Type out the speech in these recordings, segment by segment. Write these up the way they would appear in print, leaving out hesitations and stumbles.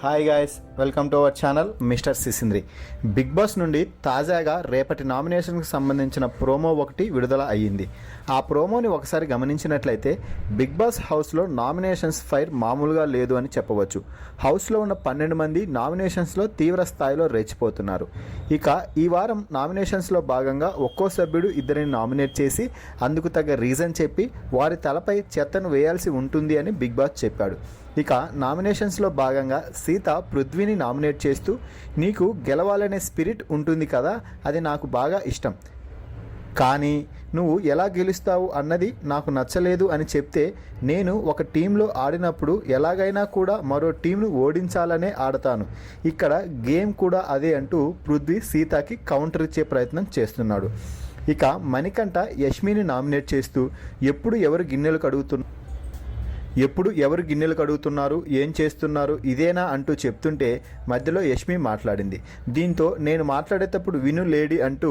Hi guys, welcome to our channel mister Sisindri. Bigg Boss నుండి తాజాగా రేపటి నామినేషన్కి సంబంధించిన ప్రోమో ఒకటి విడుదల అయ్యింది. ఆ ప్రోమోని ఒకసారి గమనించినట్లయితే బిగ్ బాస్ హౌస్లో నామినేషన్స్ ఫైర్ మామూలుగా లేదు అని చెప్పవచ్చు. హౌస్లో ఉన్న 12 మంది నామినేషన్స్లో తీవ్ర స్థాయిలో రెచ్చిపోతున్నారు. ఇక ఈ వారం నామినేషన్స్లో భాగంగా ఒక్కో సభ్యుడు ఇద్దరిని నామినేట్ చేసి అందుకు తగ్గ రీజన్ చెప్పి వారి తలపై చెత్తను వేయాల్సి ఉంటుంది అని బిగ్ బాస్ చెప్పాడు. ఇక నామినేషన్స్లో భాగంగా సీత పృథ్వీని నామినేట్ చేస్తూ, నీకు గెలవాలనే స్పిరిట్ ఉంటుంది కదా, అది నాకు బాగా ఇష్టం, కానీ నువ్వు ఎలా గెలుస్తావు అన్నది నాకు నచ్చలేదు అని చెప్తే, నేను ఒక టీంలో ఆడినప్పుడు ఎలాగైనా కూడా మరో టీంను ఓడించాలనే ఆడతాను, ఇక్కడ గేమ్ కూడా అదే అంటూ పృథ్వీ సీతకి కౌంటర్ ఇచ్చే ప్రయత్నం చేస్తున్నాడు. ఇక మణికంఠ యష్మిని నామినేట్ చేస్తూ, ఎప్పుడు ఎవరు గిన్నెలు కడుగుతున్నారు, ఏం చేస్తున్నారు, ఇదేనా అంటూ చెప్తుంటే మధ్యలో యష్మి మాట్లాడింది. దీంతో నేను మాట్లాడేటప్పుడు విను లేడీ అంటూ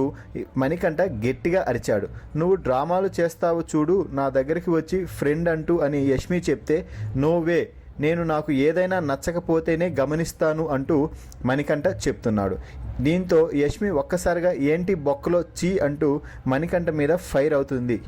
మణికంఠ గట్టిగా అరిచాడు. నువ్వు డ్రామాలు చేస్తావు చూడు, నా దగ్గరికి వచ్చి ఫ్రెండ్ అంటూ అని యష్మి చెప్తే, నో వే, నేను నాకు ఏదైనా నచ్చకపోతేనే గమనిస్తాను అంటూ మణికంఠ చెప్తున్నాడు. దీంతో యష్మి ఒక్కసారిగా ఏంటి బొక్కలో చీ అంటూ మణికంఠ మీద ఫైర్ అవుతుంది.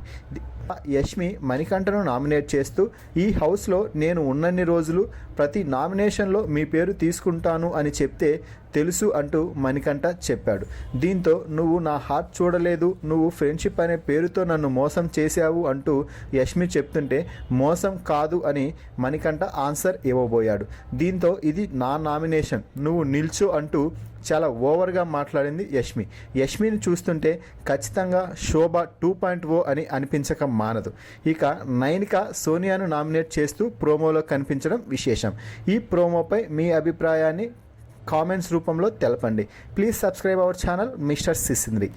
యష్మి మణికంఠను నామినేట్ చేస్తూ, ఈ హౌస్లో నేను ఉన్నన్ని రోజులు ప్రతి నామినేషన్లో మీ పేరు తీసుకుంటాను అని చెప్తే తెలుసు అంటూ మణికంఠ చెప్పాడు. దీంతో నువ్వు నా హార్ట్ చూడలేదు, నువ్వు ఫ్రెండ్షిప్ అనే పేరుతో నన్ను మోసం చేశావు అంటూ యష్మి చెప్తుంటే, మోసం కాదు అని మణికంఠ ఆన్సర్ ఇవ్వబోయాడు. దీంతో ఇది నా నామినేషన్, నువ్వు నిల్చో అంటూ చాలా ఓవర్గా మాట్లాడింది యష్మి. యష్మిని చూస్తుంటే ఖచ్చితంగా శోభ 2.0 అని అనిపించక మానదు. ఇక నైనిక సోనియాను నామినేట్ చేస్తూ ప్రోమోలో కనిపించడం విశేషం. ఈ ప్రోమోపై మీ అభిప్రాయాన్ని కామెంట్స్ రూపంలో తెలపండి. Please subscribe our channel mister సిసింద్రి.